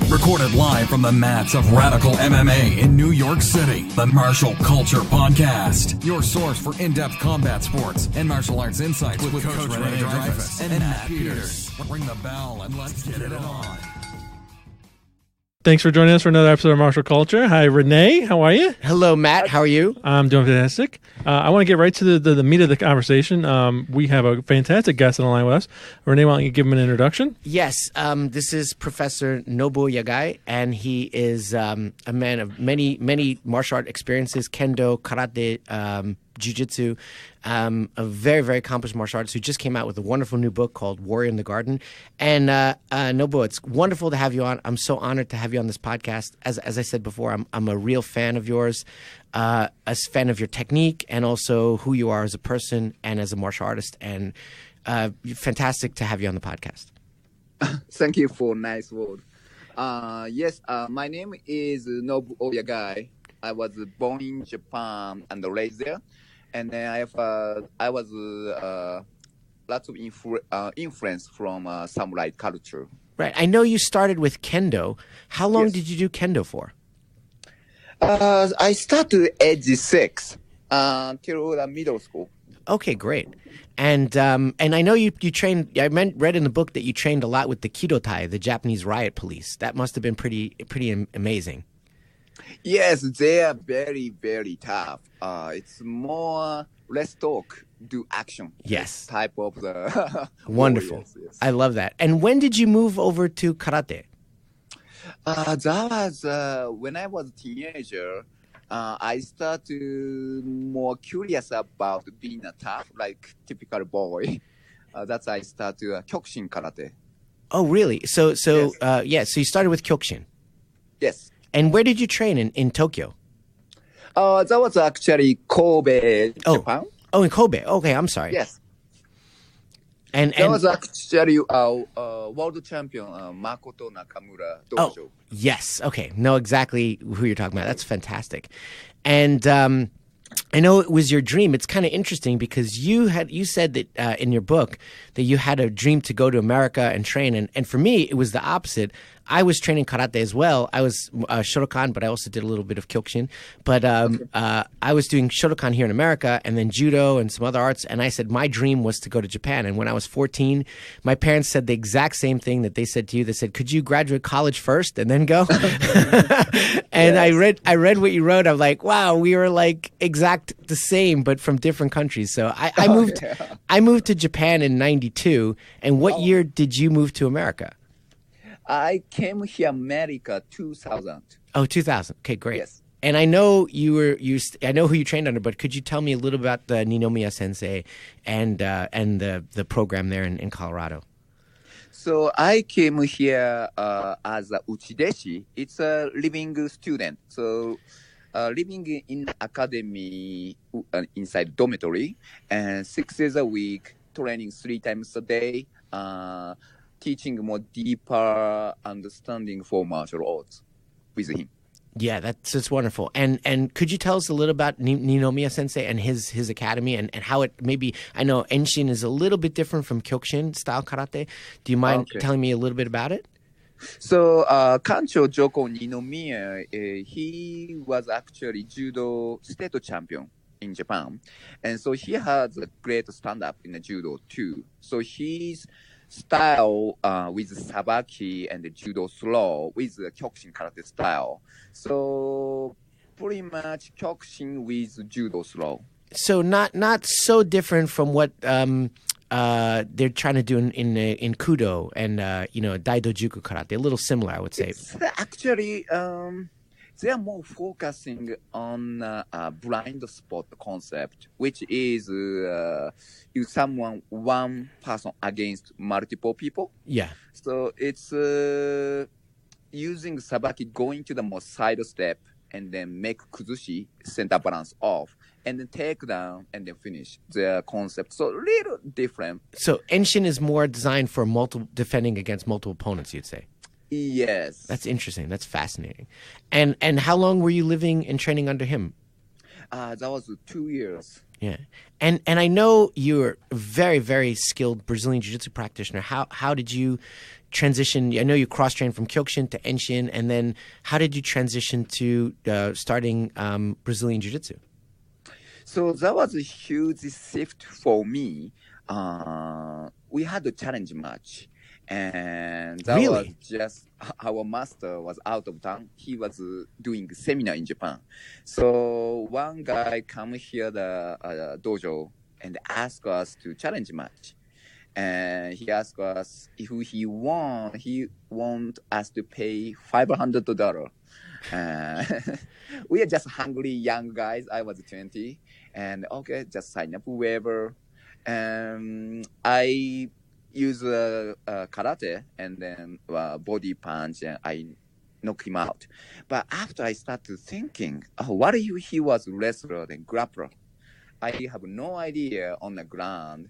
Recorded live from the mats of Radical MMA in New York City. The Martial Culture Podcast. Your source for in-depth combat sports and martial arts insights with Coach Rene and Matt Peters. Ring the bell and let's get it on. Thanks for joining us for another episode of Martial Culture. Hi, Renee. How are you? Hello, Matt. How are you? I'm doing fantastic. I want to get right to the meat of the conversation. We have a fantastic guest on the line with us. Renee, why don't you give him an introduction? Yes. This is Professor Nobuo Yagai, and he is a man of many martial art experiences, kendo, karate, jiu-jitsu, a very, very accomplished martial artist who just came out with a wonderful new book called Warrior in the Garden. And Nobuo, it's wonderful to have you on. I'm so honored to have you on this podcast. As I said before, I'm a real fan of yours, a fan of your technique, and also who you are as a person and as a martial artist. And fantastic to have you on the podcast. Thank you for nice word. Yes, my name is Nobuo Yagai. I was born in Japan and raised there. And then I was lots of influence from samurai culture. Right. I know you started with kendo. How long Yes. did you do kendo for? I started age 6 till the middle school. Okay, great. And I know you trained. Read in the book that you trained a lot with the Kidotai, the Japanese riot police. That must have been pretty amazing. Yes, they are very, very tough. It's more less talk, do action. Yes. Type of the Wonderful. warriors, yes. I love that. And when did you move over to karate? That was when I was a teenager. I started more curious about being a tough, like typical boy. That's I started Kyokushin karate. Oh, really? So Yes. So you started with Kyokushin. Yes. And where did you train in Tokyo? That was actually Kobe, Japan. Oh, in Kobe. Okay, I'm sorry. Yes. And That was actually world champion Makoto Nakamura dojo. yes. Okay. Know exactly who you're talking about. That's fantastic. And I know it was your dream. It's kind of interesting because you said that in your book that you had a dream to go to America and train. And for me, it was the opposite. I was training karate as well. I was Shotokan, but I also did a little bit of Kyokushin. But I was doing Shotokan here in America and then judo and some other arts. And I said my dream was to go to Japan. And when I was 14, my parents said the exact same thing that they said to you. They said, could you graduate college first and then go? And yes. I read what you wrote. I'm like, wow, we were like exact the same, but from different countries. So I moved to Japan in 92. And what year did you move to America? I came here America 2000. Oh, 2000. Okay, great. Yes. And I know I know who you trained under, but could you tell me a little about the Ninomiya Sensei and the program there in Colorado? So I came here as a uchideshi. It's a living student. So living in academy inside dormitory and 6 days a week, training 3 times a day, teaching more deeper understanding for martial arts with him. Yeah, that's wonderful. And could you tell us a little about Ninomiya Sensei and his academy and how it maybe, I know Enshin is a little bit different from Kyokushin style karate. Do you mind telling me a little bit about it? So Kancho Joko Ninomiya, he was actually judo state champion in Japan. And so he has a great stand-up in the judo too. So he's style with sabaki and the judo slow with the Kyokushin karate style. So pretty much Kyokushin with judo slow. So not so different from what they're trying to do in Kudo and Daido Juku karate. A little similar, I would say. It's actually they are more focusing on a blind spot concept, which is you summon one person against multiple people. Yeah. So it's using sabaki, going to the more side step, and then make kuzushi, center balance off, and then take down, and then finish the concept. So a little different. So Enshin is more designed for defending against multiple opponents, you'd say. Yes. That's interesting. That's fascinating. And how long were you living and training under him? That was 2 years. Yeah. And I know you're a very, very skilled Brazilian Jiu-Jitsu practitioner. How did you transition? I know you cross-trained from Kyokushin to Enshin, and then how did you transition to starting Brazilian Jiu-Jitsu? So that was a huge shift for me. We had a challenge match, and that was just our master was out of town. He was doing a seminar in Japan. So one guy come here the dojo and ask us to challenge match. And he asked us if he won, he want us to pay $500. We are just hungry young guys. I was 20, and okay, just sign up whoever. I use karate and then body punch, and I knock him out. But after I started thinking, what if he was wrestler and grappler? I have no idea on the ground,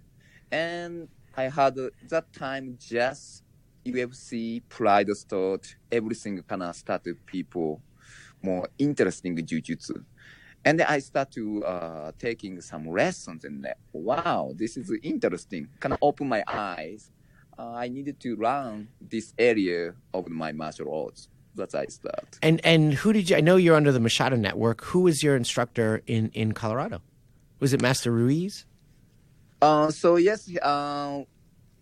and I had that time just UFC, Pride start, everything kind of started people more interesting in jiu-jitsu. And then I start to taking some lessons and wow, this is interesting. Kind of open my eyes. I needed to learn this area of my martial arts. That's how I start. And who did you, I know you're under the Machado Network. Who was your instructor in Colorado? Was it Master Ruiz? So yes,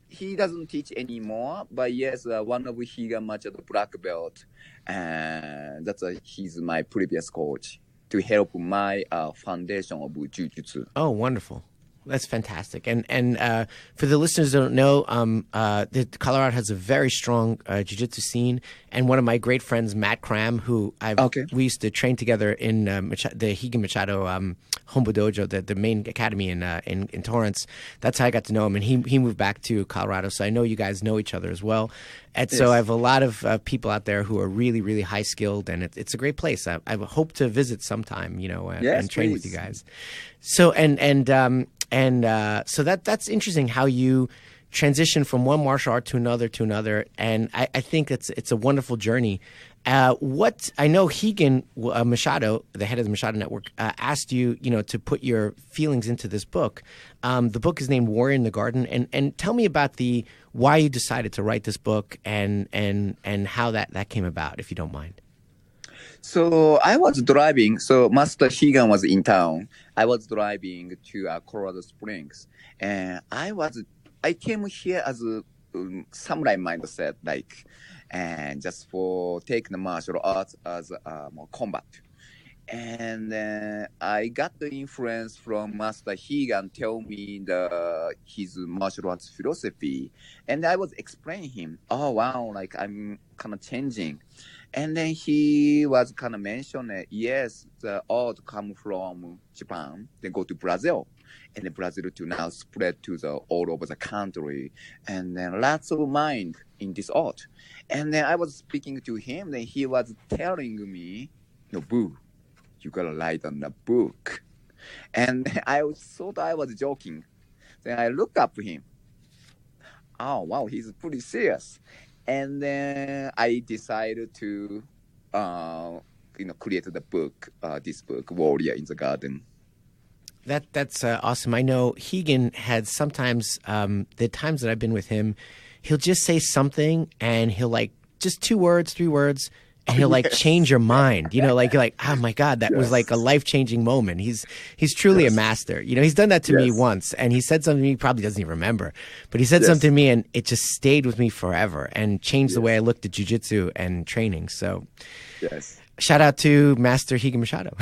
he doesn't teach anymore, but yes, one of Higa Machado black belt, and he's my previous coach to help my foundation of jiu-jitsu. Oh, wonderful. That's fantastic. And for the listeners who don't know, Colorado has a very strong jiu-jitsu scene. And one of my great friends, Matt Cram, who we used to train together in the Higa Machado Hombu Dojo, the main academy in Torrance. That's how I got to know him. And he moved back to Colorado. So I know you guys know each other as well. And so I have a lot of people out there who are really, really high skilled, and it's a great place. I hope to visit sometime, and train with you guys. So so that's interesting how you transition from one martial art to another, and I think it's a wonderful journey. What I know, Higan Machado, the head of the Machado Network, asked you, to put your feelings into this book. The book is named Warrior in the Garden, and tell me about why you decided to write this book and how that came about, if you don't mind. So I was driving. So Master Higan was in town. I was driving to Colorado Springs, and I came here as a samurai mindset, and just for taking the martial arts as more combat. And I got the influence from Master Higan tell me his martial arts philosophy, and I was explaining him, oh wow, I'm kind of changing. And then he was kind of mentioned that, yes, the art come from Japan, then go to Brazil, and then Brazil to now spread to all over the country, and then lots of mind in this art. And then I was speaking to him, then he was telling me, Nobu, you gotta write on the book. And I thought I was joking. Then I looked up him. Oh, wow, he's pretty serious. And then I decided to, create the book, this book, Warrior in the Garden. That's awesome. I know Higan had sometimes, the times that I've been with him, he'll just say something and he'll just 2 words, 3 words, and he'll change your mind. You're like, oh my God, that was a life-changing moment. He's truly a master. He's done that to me once, and he said something he probably doesn't even remember, but he said something to me and it just stayed with me forever and changed the way I looked at jiu-jitsu and training. So shout out to Master Higan Machado.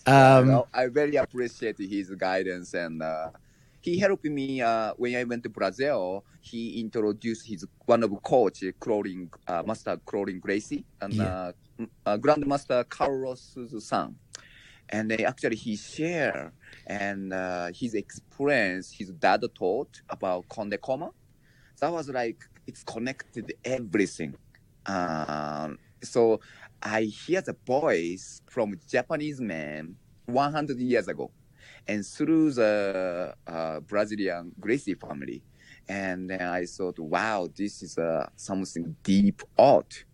I very appreciate his guidance, and he helped me when I went to Brazil. He introduced one of coach, Master Clorin Gracie, and Grandmaster Carlos' son. And actually he shared and his experience, his dad taught about Konde Koma. That was it's connected everything. So I hear the voice from Japanese man 100 years ago, and through the Brazilian Gracie family. And then I thought, wow, this is something deep art.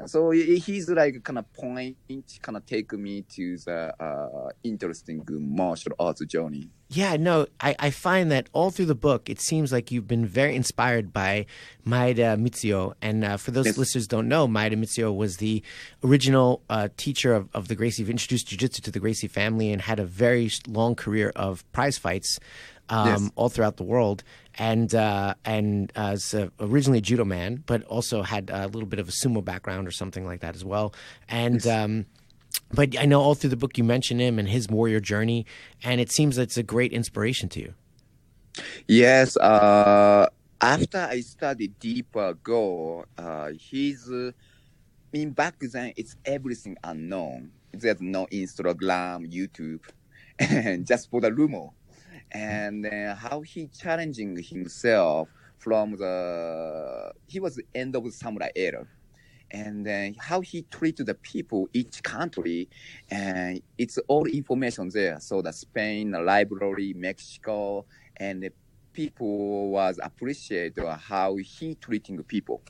So he's kind of take me to the interesting martial arts journey. Yeah, no, I find that all through the book, it seems like you've been very inspired by Maeda Mitsuyo. And for those listeners who don't know, Maeda Mitsuyo was the original teacher of the Gracie, introduced jiu-jitsu to the Gracie family and had a very long career of prize fights all throughout the world. And was originally a judo man, but also had a little bit of a sumo background or something like that as well. And but I know all through the book you mention him and his warrior journey, and it seems that it's a great inspiration to you. Yes. After I studied deeper ago, back then it's everything unknown. There's no Instagram, YouTube, and just for the rumor. And how he challenging himself from he was the end of the samurai era. And how he treated the people, each country, and it's all information there. So the Spain, the library, Mexico, and the people was appreciate how he treating people.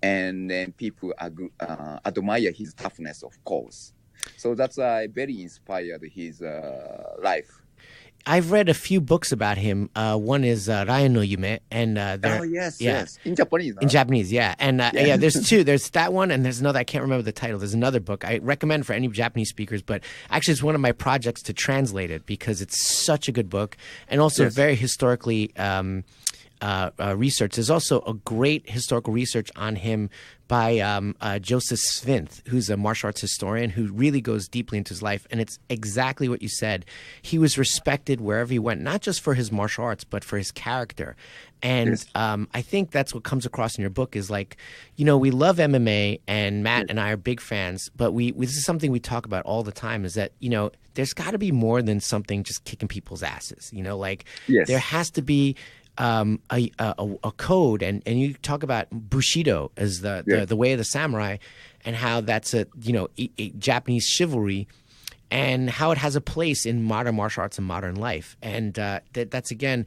And then people admire his toughness, of course. So that's very inspired his life. I've read a few books about him. One is Ryan no Yume, and yes, in Japanese. In Japanese, yeah, and there's two. There's that one, and there's another. I can't remember the title. There's another book I recommend for any Japanese speakers, but actually, it's one of my projects to translate it because it's such a good book and also very historically research. There's also a great historical research on him by Joseph Svinth, who's a martial arts historian who really goes deeply into his life. And it's exactly what you said. He was respected wherever he went, not just for his martial arts, but for his character. And I think that's what comes across in your book is like, you know, we love MMA and Matt and I are big fans, but this is something we talk about all the time is that, you know, there's got to be more than something just kicking people's asses, you know, like there has to be a code, and you talk about Bushido as the way of the samurai, and how that's a Japanese chivalry, and how it has a place in modern martial arts and modern life. And that's again,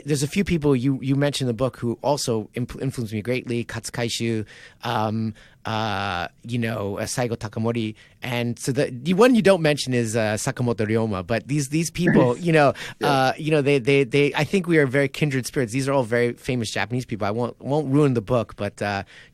there's a few people you mentioned in the book who also influenced me greatly. Katsukaishu, Saigo Takamori, and so the one you don't mention is Sakamoto Ryoma. But these people, they I think we are very kindred spirits. These are all very famous Japanese people. I won't ruin the book, but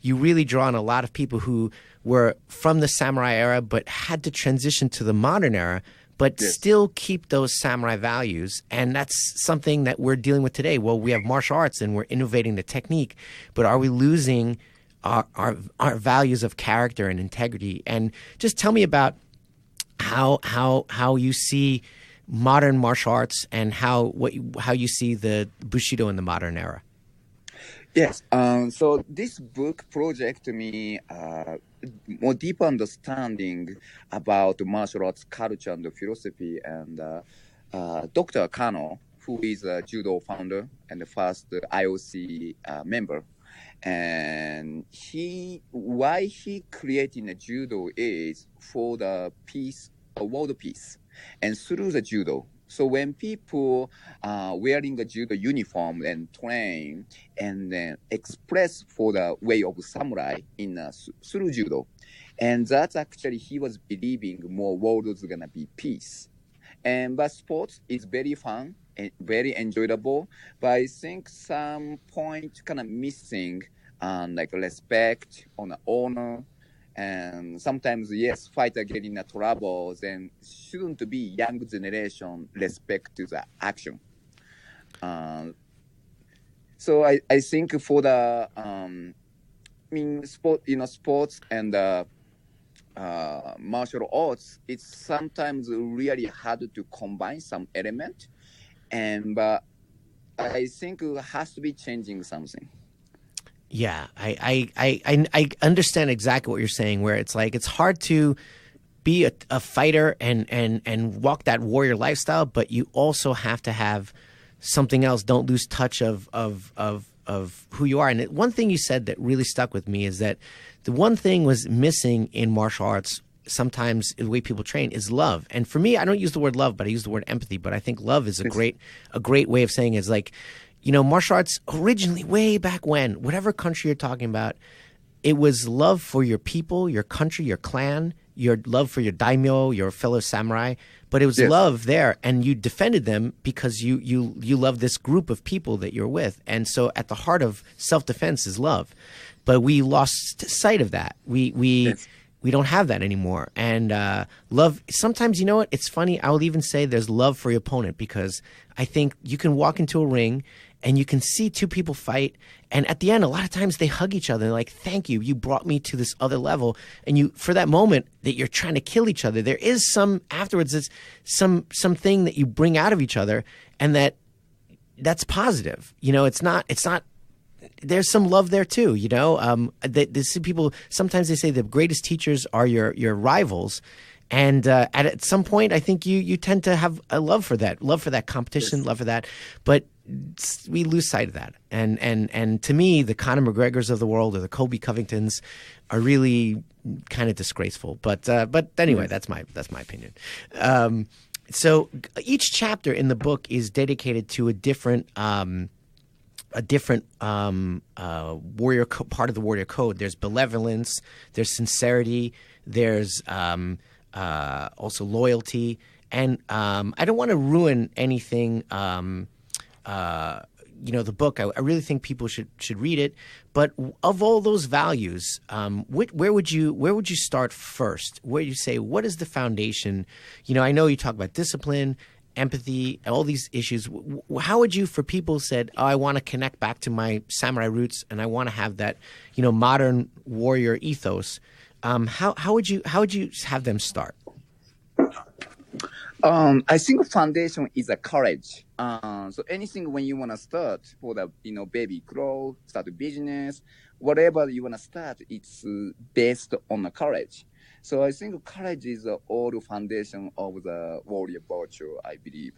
you really draw on a lot of people who were from the samurai era but had to transition to the modern era, but still keep those samurai values. And that's something that we're dealing with today. Well, we have martial arts and we're innovating the technique, but are we losing our values of character and integrity? And just tell me about how you see modern martial arts and how you see the Bushido in the modern era. Yes. So this book project me more deep understanding about martial arts culture and philosophy. And Dr. Kano, who is a judo founder and the first IOC member, and why he creating a judo is for the peace, world peace, and through the judo. So when people wearing a judo uniform and train and then express for the way of samurai in through judo, and that's actually he was believing more world is gonna be peace. And but sports is very fun and very enjoyable, but I think some point kind of missing on like respect, on honor. And sometimes, yes, fighter get in trouble, then shouldn't be young generation respect to the action. So I think for the sports and martial arts, it's sometimes really hard to combine some element, but I think it has to be changing something. Yeah, I understand exactly what you're saying, where it's like it's hard to be a fighter and walk that warrior lifestyle, but you also have to have something else. Don't lose touch of who you are. And one thing you said that really stuck with me is that the one thing was missing in martial arts sometimes the way people train is love. And for me, I don't use the word love, but I use the word empathy. But I think love is a great way of saying it. Is like, you know, martial arts originally, way back when, whatever country you're talking about, it was love for your people, your country, your clan, your love for your daimyo, your fellow samurai, but it was love there, and you defended them because you love this group of people that you're with. And so at the heart of self-defense is love. But we lost sight of that. We don't have that anymore. And love, sometimes, you know what? It's funny. I will even say there's love for your opponent, because I think you can walk into a ring and you can see two people fight, and at the end, a lot of times they hug each other. They're like, thank you. You brought me to this other level. And you, for that moment that you're trying to kill each other, there is some, afterwards, it's something that you bring out of each other, and that's positive. You know, it's not, there's some love there too, you know. People, sometimes they say the greatest teachers are your rivals. And at some point, I think you tend to have a love for that competition, love for that. But we lose sight of that. And to me, the Conor McGregors of the world, or the Colby Covingtons, are really kind of disgraceful. But anyway, that's my opinion. So each chapter in the book is dedicated to a different warrior part of the warrior code. There's benevolence, there's sincerity, there's also loyalty, and I don't want to ruin anything. The book. I really think people should read it. But of all those values, where would you start first? Where you say, what is the foundation? You know, I know you talk about discipline, empathy, all these issues. How would you, for people said, oh, I want to connect back to my samurai roots, and I want to have that, you know, modern warrior ethos? How would you have them start? I think foundation is a courage. So anything when you want to start for the, baby grow, start a business, whatever you want to start, it's based on the courage. So I think courage is all the foundation of the warrior virtue, I believe.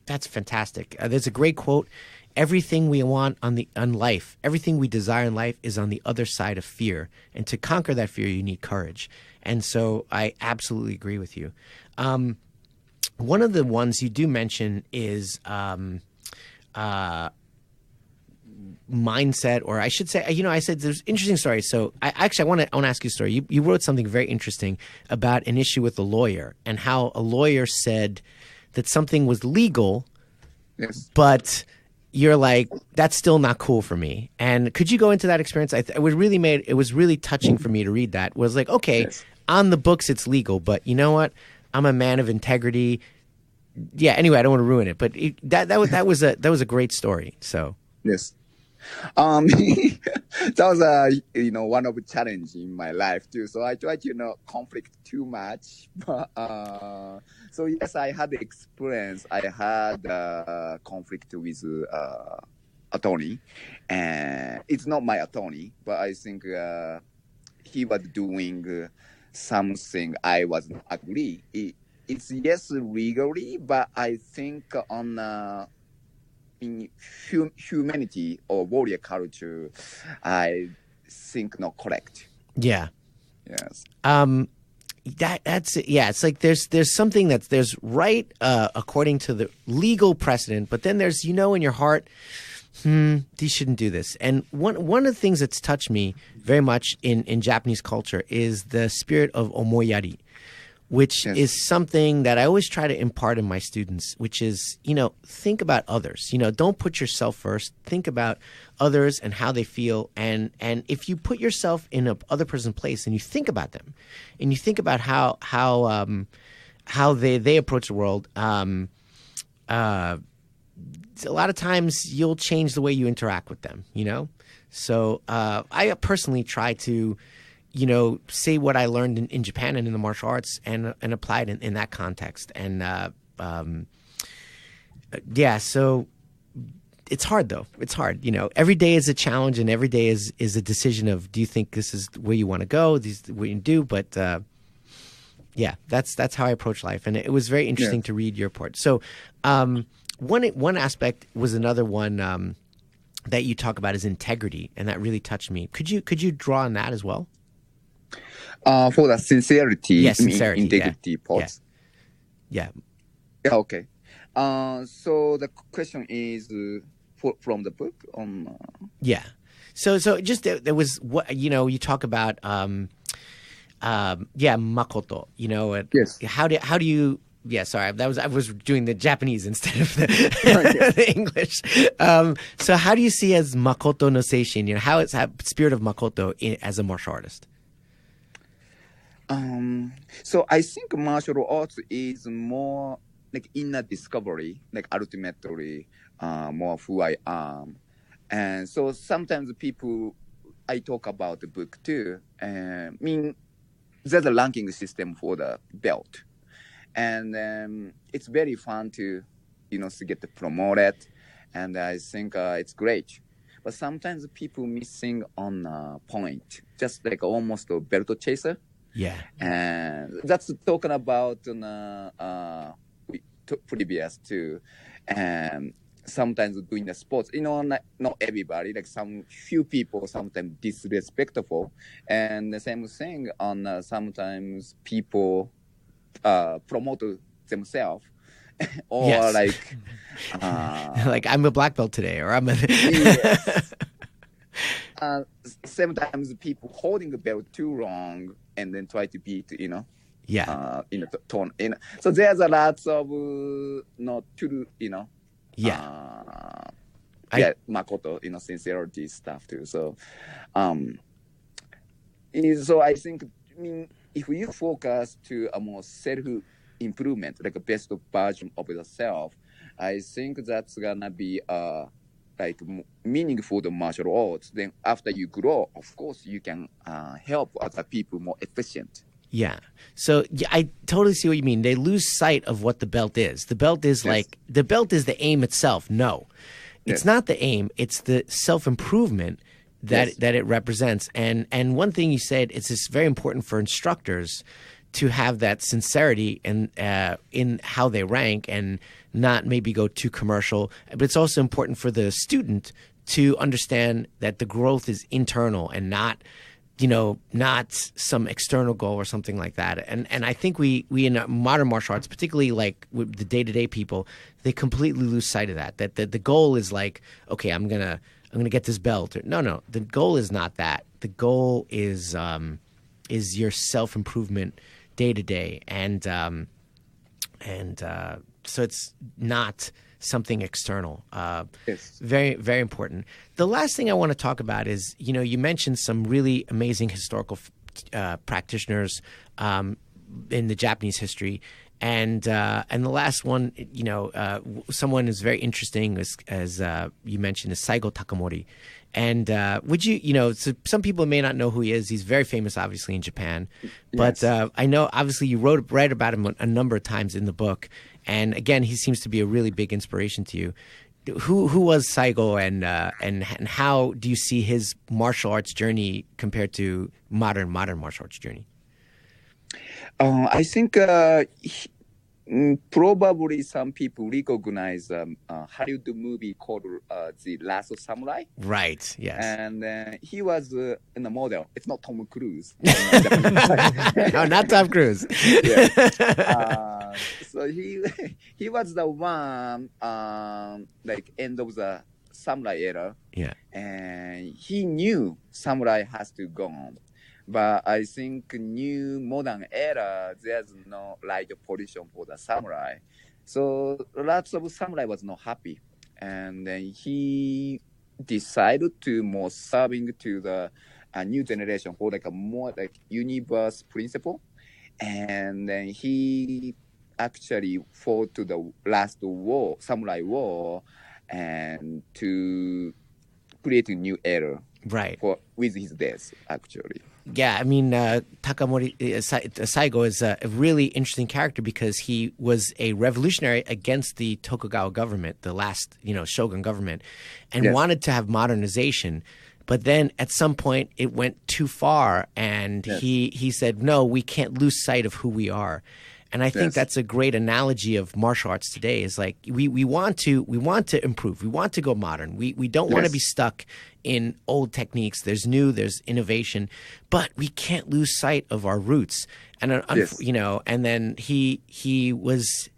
That's fantastic. There's a great quote. Everything we want on life, everything we desire in life is on the other side of fear. And to conquer that fear, you need courage. And so I absolutely agree with you. One of the ones you do mention is mindset, or I should say, I said there's interesting stories. So I want to ask you a story. You wrote something very interesting about an issue with a lawyer, and how a lawyer said that something was legal, but you're like, that's still not cool for me. And could you go into that experience? It was really touching for me to read that. It was like, okay, on the books it's legal, but you know what? I'm a man of integrity. Yeah. Anyway, I don't want to ruin it, but that was a great story. So yes, that was one of the challenge in my life too. So I try to conflict too much, but so yes, I had the experience. I had conflict with attorney, and it's not my attorney, but I think he was doing something I wasn't agree. It's yes legally, but I think on in humanity or warrior culture, I think not correct. Yeah. Yes. That's it. Yeah. It's like there's something there's right according to the legal precedent, but then there's in your heart, these shouldn't do this. And one of the things that's touched me very much in Japanese culture is the spirit of omoyari, which is something that I always try to impart in my students, which is, think about others. Don't put yourself first. Think about others and how they feel. And if you put yourself in a other person's place and you think about them, and you think about how they approach the world, a lot of times you'll change the way you interact with them, So I personally try to, say what I learned in Japan and in the martial arts and apply it in that context. And so it's hard though. It's hard. Every day is a challenge, and every day is a decision of, do you think this is where you want to go? This is what you do. But that's how I approach life. And it was very interesting to read your report. So one aspect was another one that you talk about is integrity, and that really touched me. Could you draw on that as well? For the sincerity, yes, sincerity, integrity part. Yeah. Okay. So the question is from the book on. Yeah. So just there was what you talk about. Makoto. Yes. How do you? Yeah, sorry, I was doing the Japanese instead of the, the English. So how do you see as Makoto no Seishin? How is that spirit of Makoto as a martial artist? So I think martial arts is more like inner discovery, like ultimately more of who I am. And so sometimes I talk about the book too. There's a ranking system for the belt. And it's very fun to get promoted. And I think it's great. But sometimes people missing on a point, just like almost a belt chaser. Yeah. And that's talking about previous too. And sometimes doing the sports, not everybody, like some few people sometimes disrespectful. And the same thing on sometimes people promote themselves. Or yes. like like I'm a black belt today, or I'm a yes. Sometimes people holding the belt too long and then try to beat, yeah. in a tone. So there's a lot of not too, Makoto, sincerity stuff too. So, so I think, if you focus to a more self-improvement, like a best version of yourself, I think that's gonna be like meaningful to martial arts. Then after you grow, of course, you can help other people more efficient. Yeah. So I totally see what you mean. They lose sight of what the belt is. The belt is the belt is the aim itself. No, it's not the aim. It's the self-improvement that it represents. And one thing you said, it's just very important for instructors to have that sincerity and in how they rank and not maybe go too commercial. But it's also important for the student to understand that the growth is internal and not some external goal or something like that. And I think we in modern martial arts, particularly like with the day-to-day people, they completely lose sight of that. That the goal is like, okay, I'm gonna get this belt. No, the goal is not that. The goal is your self-improvement day to day, and so it's not something external. Very, very important. The last thing I want to talk about is, you mentioned some really amazing historical practitioners in the Japanese history. And the last one, someone who's very interesting, as you mentioned, is Saigo Takamori. And would you, so some people may not know who he is. He's very famous, obviously, in Japan. But I know, obviously, you write about him a number of times in the book. And again, he seems to be a really big inspiration to you. Who was Saigo, and how do you see his martial arts journey compared to modern martial arts journey? I think probably some people recognize Hollywood movie called The Last Samurai. Right, yes. And he was in a model. It's not Tom Cruise. No, not Tom Cruise. So he was the one like end of the samurai era. Yeah. And he knew samurai has to go on. But I think new modern era, there's no right position for the samurai. So lots of samurai was not happy. And then he decided to more serving to the new generation for like a more like universe principle. And then he actually fought to the last war, samurai war, and to create a new era. Right. With his death, actually. Yeah, I mean, Takamori Saigo is a really interesting character because he was a revolutionary against the Tokugawa government, the last, shogun government, and wanted to have modernization. But then at some point it went too far, and he said, no, we can't lose sight of who we are. And I think that's a great analogy of martial arts today. Is like we want to improve. We want to go modern. We don't want to be stuck in old techniques. There's new, there's innovation, but we can't lose sight of our roots. And and then he was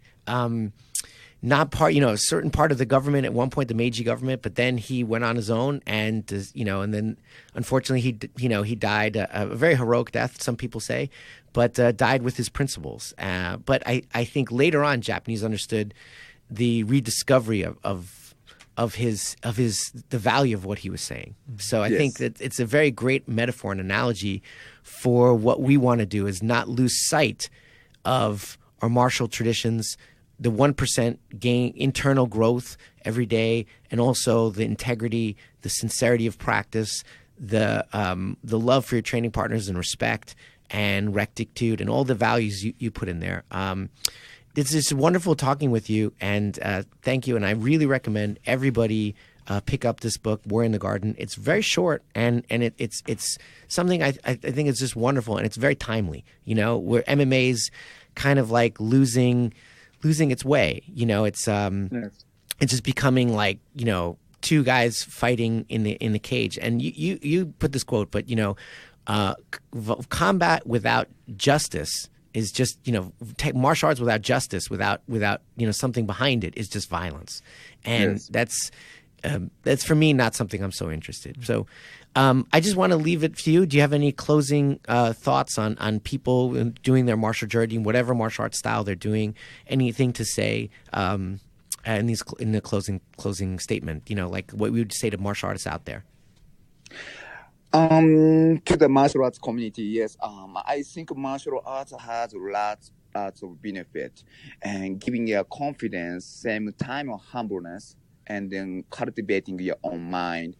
not part, a certain part of the government at one point, the Meiji government, but then he went on his own and, and then unfortunately he died a very heroic death, some people say, but died with his principles. But I think later on, Japanese understood the rediscovery of the value of what he was saying. So I think that it's a very great metaphor and analogy for what we want to do, is not lose sight of our martial traditions, the 1% gain, internal growth every day, and also the integrity, the sincerity of practice, the love for your training partners and respect and rectitude and all the values you put in there. It's just wonderful talking with you, and thank you. And I really recommend everybody pick up this book, War in the Garden. It's very short, and it's something I think is just wonderful, and it's very timely. Where MMA's kind of like losing its way. It's just becoming like two guys fighting in the cage. And you put this quote, but combat without justice is just martial arts without justice, without something behind it, is just violence, and that's for me not something I'm so interested. So I just want to leave it to you. Do you have any closing thoughts on people doing their martial journey, whatever martial arts style they're doing? Anything to say in the closing statement? Like what we would say to martial artists out there. To the martial arts community, yes. I think martial arts has lots of benefit, and giving your confidence, same time of humbleness, and then cultivating your own mind.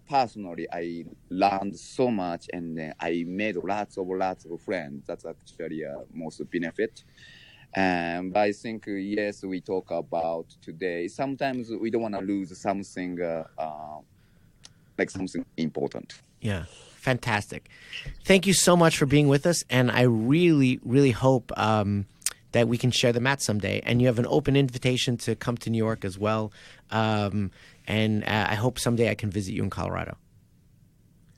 Personally, I learned so much, and then I made lots of friends. That's actually most benefit. And I think, yes, we talk about today. Sometimes we don't want to lose something. Like something important. Yeah, fantastic. Thank you so much for being with us, and I really, really hope that we can share the mat someday. And you have an open invitation to come to New York as well, and I hope someday I can visit you in Colorado.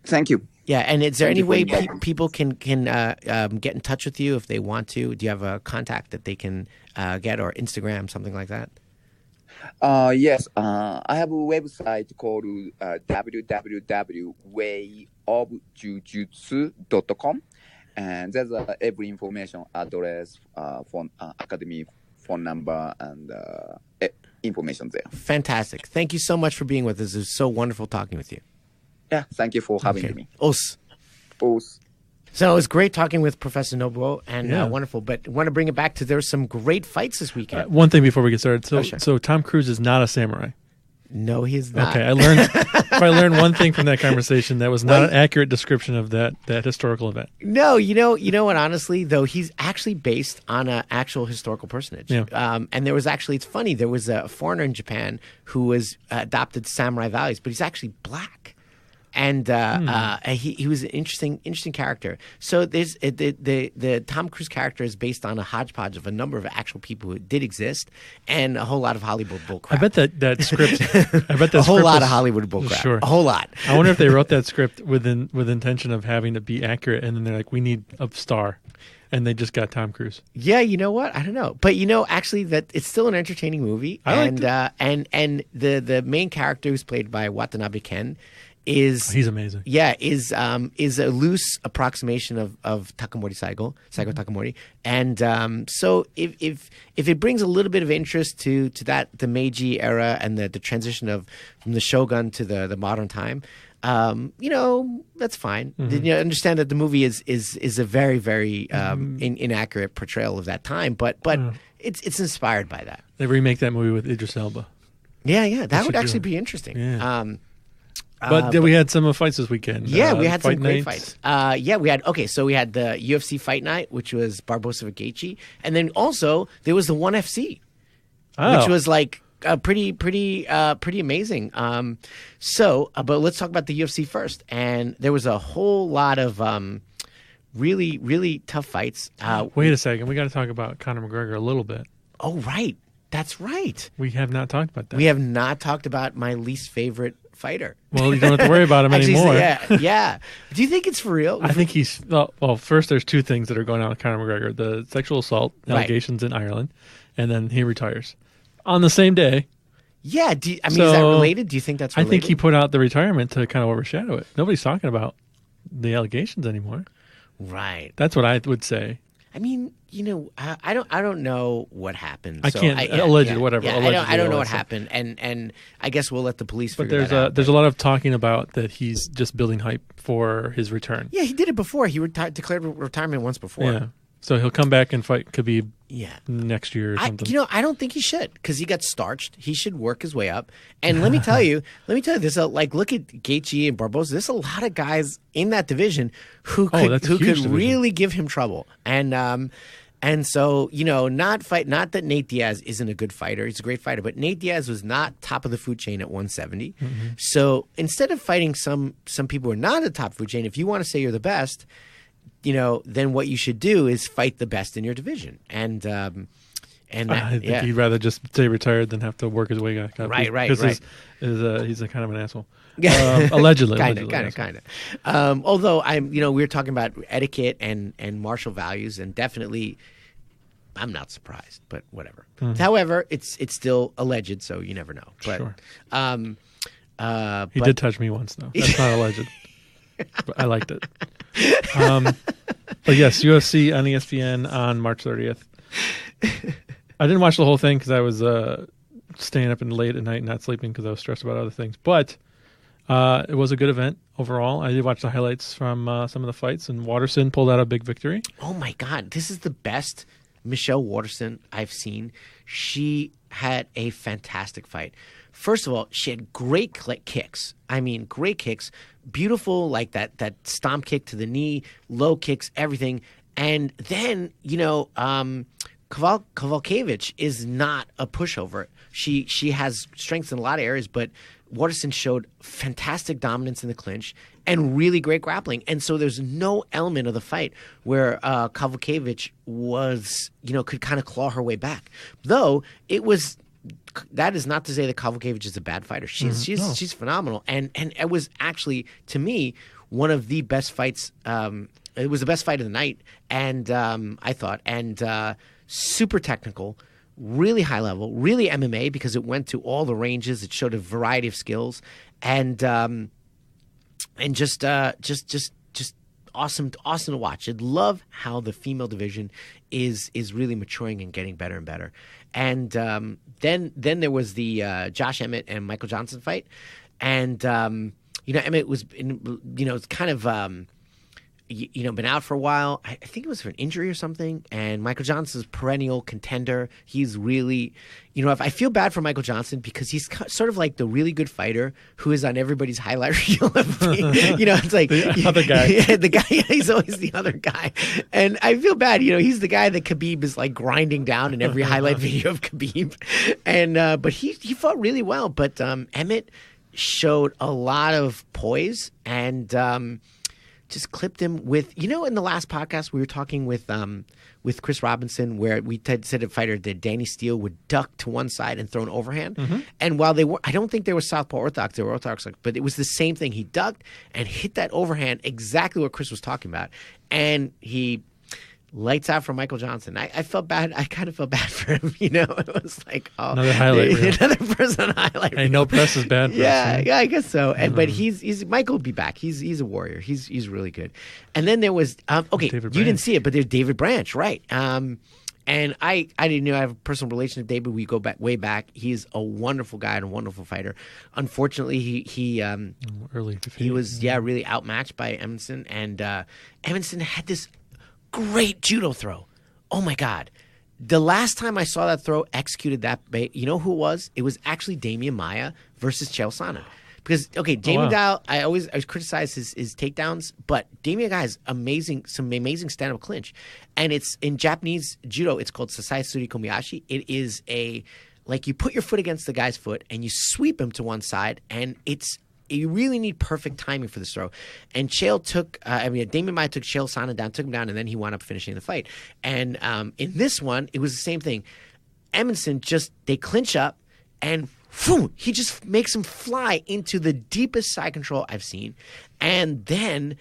Thank you. Yeah, and is there any way people can get in touch with you if they want to? Do you have a contact that they can get, or Instagram, something like that? Yes, I have a website called www.wayofjujutsu.com, and there's every information, address, phone, academy, phone number, and information there. Fantastic. Thank you so much for being with us. It was so wonderful talking with you. Yeah, thank you for having me. Os. So it was great talking with Professor Nobuo, and wonderful. But I want to bring it back to there's some great fights this weekend. One thing before we get started. So, sure. So Tom Cruise is not a samurai. No, he's not. Okay, I learned one thing from that conversation that was not an accurate description of that historical event. No, you know what? Honestly, though, he's actually based on an actual historical personage. Yeah. And there was actually, it's funny, there was a foreigner in Japan who was adopted samurai values, but he's actually black. And he was an interesting character. So there's the Tom Cruise character is based on a hodgepodge of a number of actual people who did exist, and a whole lot of Hollywood bullcrap. I bet that script. A whole lot of Hollywood bullcrap. Sure. A whole lot. I wonder if they wrote that script with intention of having to be accurate, and then they're like, we need a star, and they just got Tom Cruise. Yeah, you know what? I don't know, but actually, that it's still an entertaining movie. And the main character, who's played by Watanabe Ken, he's amazing. Yeah, is a loose approximation of Takamori Saigo Takamori, and so if it brings a little bit of interest to the Meiji era and the transition from the Shogun to the modern time, that's fine. Mm-hmm. You understand that the movie is a very very inaccurate portrayal of that time, but it's inspired by that. They remake that movie with Idris Elba. Yeah, that would actually be interesting. Yeah. But we had some fights this weekend. Yeah, we had some great nights. fights. We had the UFC Fight Night, which was Barbosa Gaethje, and then also there was the One FC, which was like pretty amazing. But let's talk about the UFC first. And there was a whole lot of really, really tough fights. Wait a second, we got to talk about Conor McGregor a little bit. Oh, right, that's right. We have not talked about that. We have not talked about my least favorite fighter. Well, you don't have to worry about him anymore. Yeah. Do you think it's for real? I think well, first there's two things that are going on with Conor McGregor: the sexual assault allegations in Ireland, and then he retires on the same day. Yeah. Is that related? Do you think that's related? I think he put out the retirement to kind of overshadow it. Nobody's talking about the allegations anymore. Right. That's what I would say. I mean, I don't know what happened. I can't alleged whatever. Yeah, allegedly, I don't know what happened, and I guess we'll let the police figure that out. There's a lot of talking about that he's just building hype for his return. Yeah, he did it before. He declared retirement once before. Yeah, so he'll come back and fight Khabib. Yeah. Next year or something. I don't think he should because he got starched. He should work his way up. And let me tell you, there's look at Gaethje and Barboza. There's a lot of guys in that division who could really give him trouble. And so, not that Nate Diaz isn't a good fighter. He's a great fighter, but Nate Diaz was not top of the food chain at 170. Mm-hmm. So instead of fighting some people who are not at the top food chain, if you want to say you're the best, then what you should do is fight the best in your division. And I think he'd rather just stay retired than have to work his way back up. Right. Because he's a kind of an asshole. Allegedly. kind of. Although we were talking about etiquette and martial values, and definitely, I'm not surprised, but whatever. Mm-hmm. However, it's still alleged, so you never know. But, sure. He did touch me once, though. That's not alleged. But I liked it. But yes, UFC on ESPN on March 30th. I didn't watch the whole thing because I was staying up late at night and not sleeping because I was stressed about other things. But it was a good event overall. I did watch the highlights from some of the fights, and Waterson pulled out a big victory. Oh, my God. This is the best Michelle Waterson I've seen. She had a fantastic fight. First of all, she had great kicks. I mean, great kicks. Beautiful, like that stomp kick to the knee, low kicks, everything. And then, Kowalkiewicz is not a pushover. She has strengths in a lot of areas, but Waterson showed fantastic dominance in the clinch and really great grappling. And so there's no element of the fight where Kowalkiewicz was, could kind of claw her way back. Though that is not to say that Kowalkiewicz is a bad fighter. She's phenomenal. And it was actually, to me, one of the best fights. It was the best fight of the night, and I thought, and super technical, really high level, really MMA because it went to all the ranges. It showed a variety of skills, and just awesome to watch. I'd love how the female division is really maturing and getting better and better. And then there was the Josh Emmett and Michael Johnson fight, and Emmett was it's kind of been out for a while. I think it was for an injury or something. And Michael Johnson's perennial contender. He's really, if I feel bad for Michael Johnson because he's sort of like the really good fighter who is on everybody's highlight reel. It's like the other guy. Yeah, the guy. He's always the other guy, and I feel bad. He's the guy that Khabib is like grinding down in every highlight video of Khabib, and but he fought really well. But Emmett showed a lot of poise and. Just clipped him with, in the last podcast we were talking with Chris Robinson where we said a fighter that Danny Steele would duck to one side and throw an overhand. Mm-hmm. And while I don't think they were southpaw orthodox, they were orthodox, but it was the same thing. He ducked and hit that overhand, exactly what Chris was talking about. And he lights out for Michael Johnson. I felt bad. I kind of felt bad for him. It was like another highlight reel. Another person on highlight reel. Hey, no press is bad. Yeah, I guess so. And but he's Michael will be back. He's a warrior. He's really good. And then there was you didn't see it, but there's David Branch, right? And I didn't know I have a personal relation with David. We go back way back. He's a wonderful guy and a wonderful fighter. Unfortunately, he early defeat. He was really outmatched by Emerson, and Emerson had this great judo throw. Oh, my God. The last time I saw that throw executed that, you know who it was? It was actually Damian Maia versus Chael Sonnen. Because, Damian Guy, I always criticize his takedowns, but Damian Guy has some amazing stand-up clinch. And it's in Japanese judo, it's called Sasai Suri Komiyashi. It is you put your foot against the guy's foot and you sweep him to one side, and you really need perfect timing for this throw. And Damian Maia took Chael Sonnen down, took him down, and then he wound up finishing the fight. And in this one, it was the same thing. Emerson they clinch up, and boom, he just makes him fly into the deepest side control I've seen. And then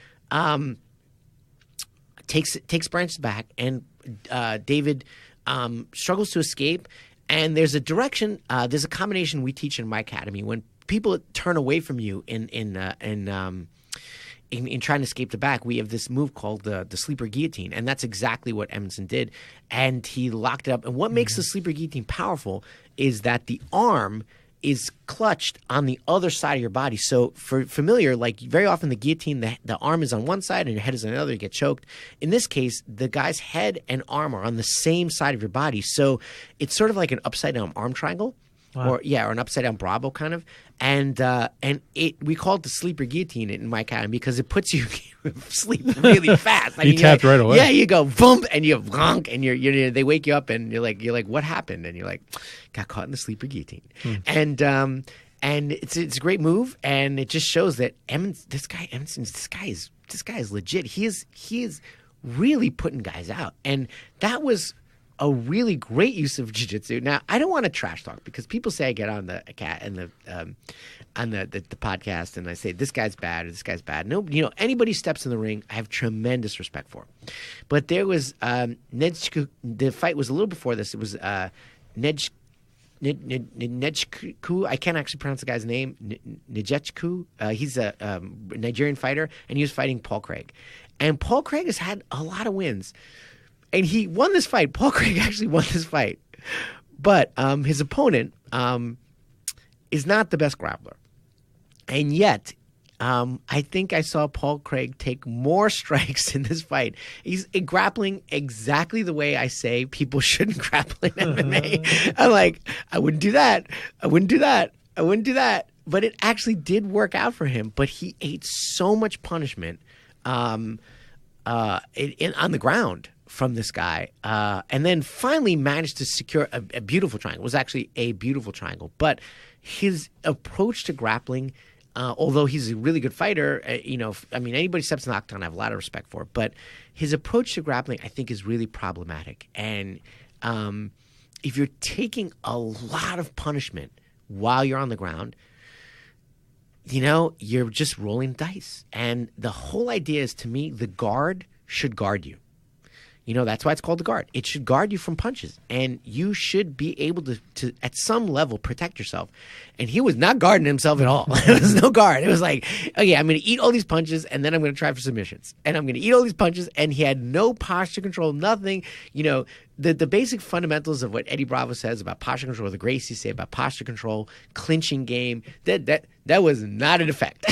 takes Branch back, and David struggles to escape. And there's a direction, there's a combination we teach in my academy when people turn away from you in trying to escape the back. We have this move called the sleeper guillotine, and that's exactly what Edmondson did. And he locked it up. And what makes the sleeper guillotine powerful is that the arm is clutched on the other side of your body. So for familiar, like very often the guillotine, the arm is on one side and your head is on the other, you get choked. In this case, the guy's head and arm are on the same side of your body. So it's sort of like an upside down arm triangle. Wow. Or an upside down Bravo kind of, and we call it the sleeper guillotine in my academy because it puts you sleep really fast. You tapped right away. Yeah, you go boom, and you vonk, and they wake you up, and you're like, what happened? And you're like, got caught in the sleeper guillotine, and it's a great move, and it just shows that this guy is legit. He is really putting guys out, and that was a really great use of jiu-jitsu. Now, I don't want to trash talk because people say I get on the podcast and I say this guy's bad or this guy's bad. No, anybody steps in the ring, I have tremendous respect for. But there was the fight was a little before this. It was Nejku. I can't actually pronounce the guy's name. Nejku. He's a Nigerian fighter, and he was fighting Paul Craig. And Paul Craig has had a lot of wins. And he won this fight. Paul Craig actually won this fight. But his opponent is not the best grappler. And yet, I think I saw Paul Craig take more strikes in this fight. He's grappling exactly the way I say people shouldn't grapple in MMA. I'm like, I wouldn't do that. I wouldn't do that. I wouldn't do that. But it actually did work out for him. But he ate so much punishment on the ground from this guy, and then finally managed to secure a beautiful triangle. It was actually a beautiful triangle. But his approach to grappling, although he's a really good fighter, anybody steps in the octagon, I have a lot of respect for. But his approach to grappling, I think, is really problematic. And if you're taking a lot of punishment while you're on the ground, you're just rolling dice. And the whole idea is, to me, the guard should guard you. That's why it's called the guard. It should guard you from punches. And you should be able to at some level, protect yourself. And he was not guarding himself at all. There was no guard. It was like, okay, I'm going to eat all these punches, and then I'm going to try for submissions. And I'm going to eat all these punches, and he had no posture control, nothing. The basic fundamentals of what Eddie Bravo says about posture control, or the Gracies say about posture control, clinching game, that was not in effect.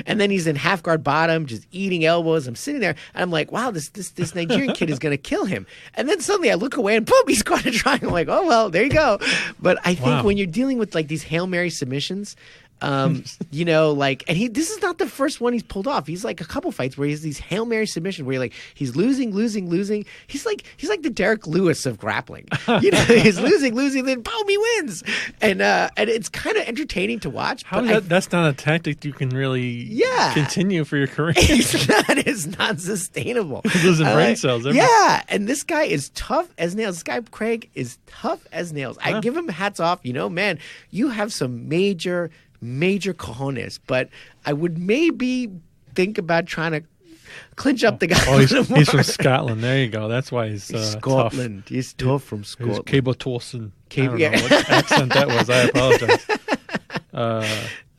And then he's in half guard bottom, just eating elbows. I'm sitting there, and I'm like, wow, this Nigerian kid is going to kill him. And then suddenly I look away, and boom, he's caught a triangle. I'm like, oh, well, there you go. But I think when you're dealing with like these Hail Mary submissions, and this is not the first one he's pulled off. He's like a couple fights where he has these Hail Mary submissions where you're like, he's losing. He's like the Derek Lewis of grappling. He's losing, then boom, he wins. And it's kind of entertaining to watch. That's not a tactic you can really continue for your career. It's not sustainable. Losing brain cells. Yeah, and this guy is tough as nails. This guy Craig is tough as nails. I give him hats off. Man, you have some major cojones, but I would maybe think about trying to clinch up the guy. Oh, he's from Scotland. There you go. That's why he's Scotland. Tough. He's tough from Scotland. He's Cable Tolson. I don't know what accent that was. I apologize.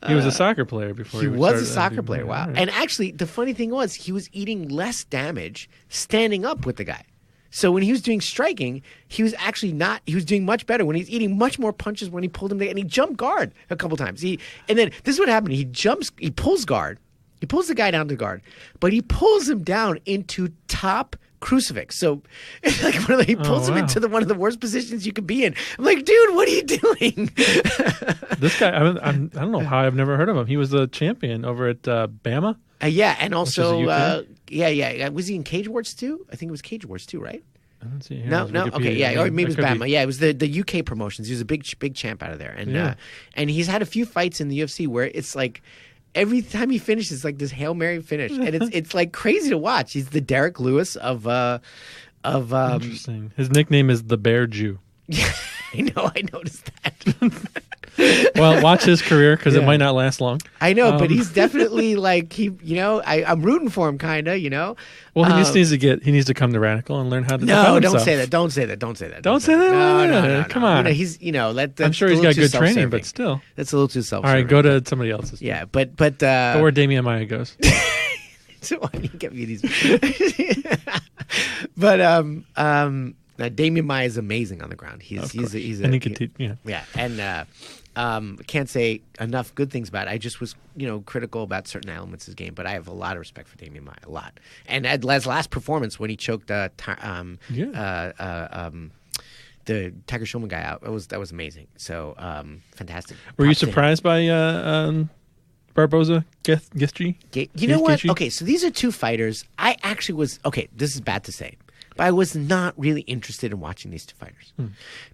He was a soccer player before. He was a soccer player. Wow. Right. And actually, the funny thing was, he was eating less damage standing up with the guy. So when he was doing striking, he was actually not. He was doing much better when he's eating much more punches when he pulled him down, and he jumped guard a couple times. And then this is what happened. He pulls guard. He pulls the guy down to guard, but he pulls him down into top crucifix. So it's like he pulls him into one of the worst positions you could be in. I'm like, dude, what are you doing? This guy, I don't know how I've never heard of him. He was the champion over at Bama. And also, was he in Cage Wars too? I think it was Cage Wars too, right? I don't see him. No, okay, or maybe it was Bama. Yeah, it was the UK promotions. He was a big champ out of there, and he's had a few fights in the UFC where it's like every time he finishes, it's like this Hail Mary finish, and it's like crazy to watch. He's the Derek Lewis of Interesting. His nickname is the Bear Jew. I know. I noticed that. Well, watch his career because it might not last long. I know, but he's definitely like I'm rooting for him, kind of. Well, he needs to come to Radical and learn how to defend No, himself. don't say that. Don't say that. Don't say that. Don't say that. No. Come on. He's I'm sure he's got good training, but still. That's a little too self-serving. All right, go to somebody else's. Yeah, but Go where Damian Maya goes. So why do you get me these? But Damian Maya is amazing on the ground. He's and he could and can't say enough good things about it. I just was critical about certain elements of his game, but I have a lot of respect for Damian Maya, a lot. And at his last performance when he choked the Tiger Schulman guy out, that was amazing. So fantastic. Were you surprised by Barboza Gistri? You know what? Okay, so these are two fighters. I actually was this is bad to say, but I was not really interested in watching these two fighters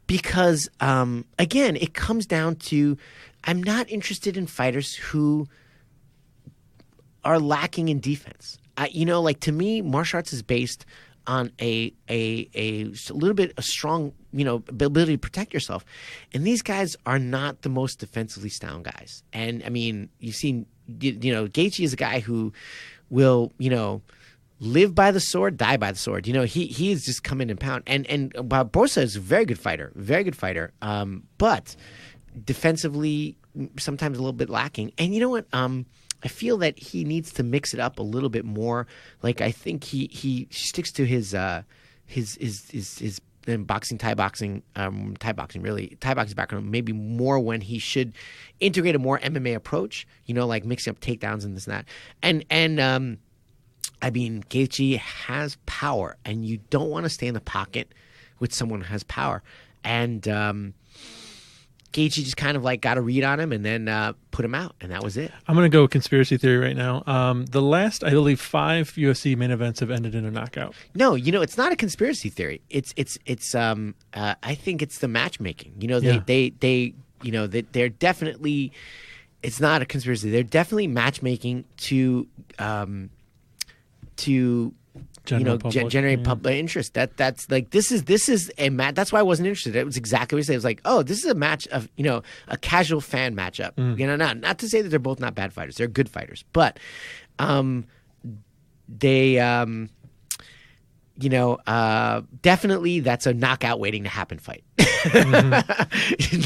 because, again, it comes down to I'm not interested in fighters who are lacking in defense. To me, martial arts is based on a little bit a strong ability to protect yourself, and these guys are not the most defensively sound guys. And I mean, you've seen Gaethje is a guy who will live by the sword, die by the sword. He's just come in and pound. And Barboza is a very good fighter, but defensively sometimes a little bit lacking. And you know what? I feel that he needs to mix it up a little bit more. Like I think he sticks to his boxing, Thai boxing background maybe more when he should integrate a more MMA approach. Like mixing up takedowns and this and that. And I mean, Gaethje has power, and you don't want to stay in the pocket with someone who has power. And Gaethje just kind of like got a read on him and then put him out, and that was it. I'm going to go conspiracy theory right now. The last, I believe, 5 UFC main events have ended in a knockout. No, it's not a conspiracy theory. It's I think it's the matchmaking. They're definitely. It's not a conspiracy. They're definitely matchmaking to generate public interest. That's like this is a match. That's why I wasn't interested. It was exactly what you said. It was like, oh, this is a match of a casual fan matchup. Not to say that they're both not bad fighters. They're good fighters, but they definitely that's a knockout waiting to happen fight.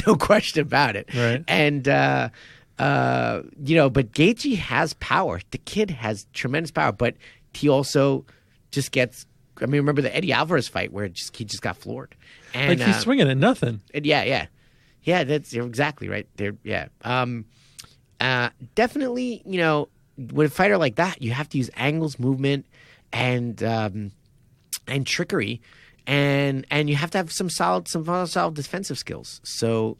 No question about it. Right. And but Gaethje has power. The kid has tremendous power, but he also just gets. I mean, remember the Eddie Alvarez fight where he just got floored. And he's swinging at nothing. Yeah. That's you're exactly right. Definitely. With a fighter like that, you have to use angles, movement, and trickery, and you have to have some solid defensive skills. So.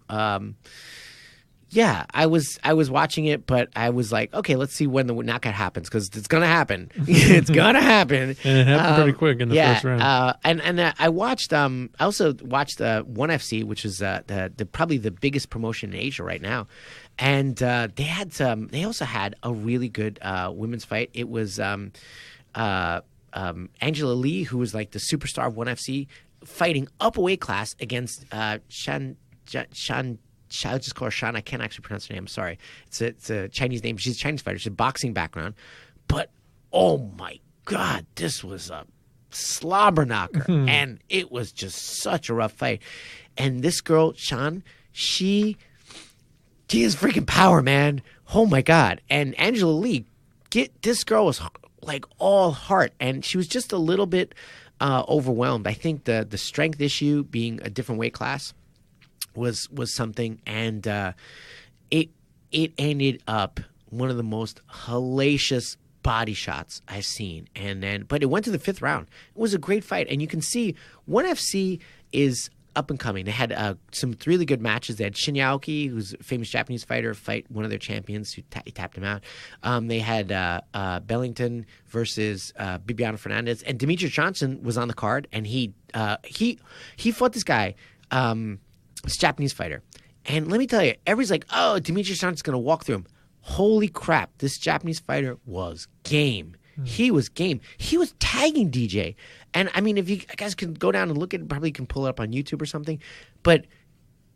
Yeah, I was watching it, but I was like, okay, let's see when the knockout happens because it's gonna happen. It's gonna happen. And it happened pretty quick in the first round. And I watched. I also watched One FC, which is probably the biggest promotion in Asia right now, and they had some. They also had a really good women's fight. It was Angela Lee, who was like the superstar of One FC, fighting up a weight class against Shan. I'll just call her Shan. I can't actually pronounce her name. I'm sorry. It's a Chinese name. She's a Chinese fighter. She's a boxing background. But, oh, my God, this was a slobber knocker. And it was just such a rough fight. And this girl, Shan, she has freaking power, man. Oh, my God. And Angela Lee, this girl was like all heart. And she was just a little bit overwhelmed. I think the strength issue being a different weight class was something, and it ended up one of the most hellacious body shots I've seen. But it went to the 5th round. It was a great fight, and you can see One FC is up and coming. They had some really good matches. They had Shin Yaoki, who's a famous Japanese fighter, fight one of their champions who tapped him out. They had Bellington versus Bibiano Fernandez, and Demetrius Johnson was on the card, and he fought this guy. This Japanese fighter. And let me tell you, everybody's like, oh, Demetrius Johnson's going to walk through him. Holy crap, this Japanese fighter was game. He was game. He was tagging DJ. And, I mean, if you guys can go down and look at it, probably can pull it up on YouTube or something. But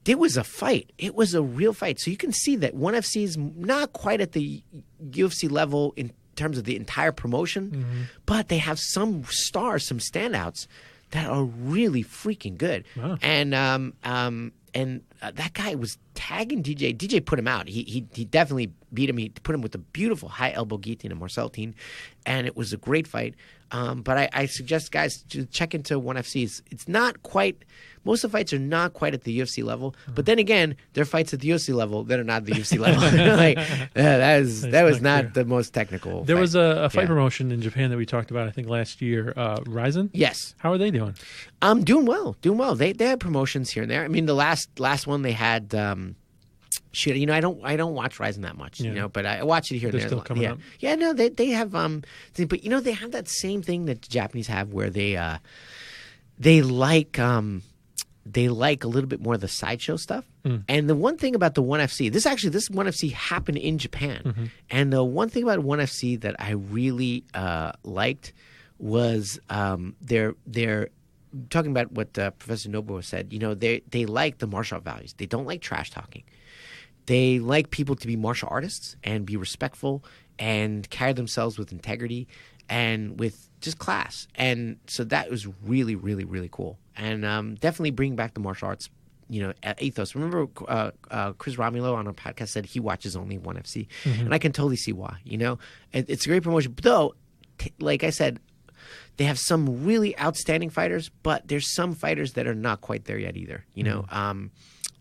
it was a fight. It was a real fight. So you can see that ONE FC is not quite at the UFC level in terms of the entire promotion, but they have some stars, some standouts that are really freaking good. Wow. And that guy was tagging DJ. DJ put him out. He definitely beat him. He put him with a beautiful high elbow guillotine and Marceltine, and it was a great fight. But I suggest guys to check into ONE FC. It's not quite. Most of the fights are not quite at the UFC level, but then again, there are fights at the UFC level that are not at the UFC level. Like, that was not the most technical. There fight. was a fight promotion in Japan that we talked about, I think, last year. Ryzen. Yes. How are they doing? Doing well. They had promotions here and there. I mean, the last one they had. Shit, I don't watch Ryzen that much, but I watch it here and They're there. still coming up. Yeah, no, they have but they have that same thing that the Japanese have where they like a little bit more of the sideshow stuff. And the one thing about the ONE FC, this ONE FC happened in Japan, and the one thing about ONE FC that I really liked was they're talking about what Professor Nobuo said. They like the martial art values. They don't like trash talking. They like people to be martial artists and be respectful and carry themselves with integrity and with just class. And so that was really, really, really cool. And definitely bring back the martial arts, ethos. Remember Chris Romulo on our podcast said he watches only ONE FC. And I can totally see why. It's a great promotion. Though, like I said, they have some really outstanding fighters, but there's some fighters that are not quite there yet either,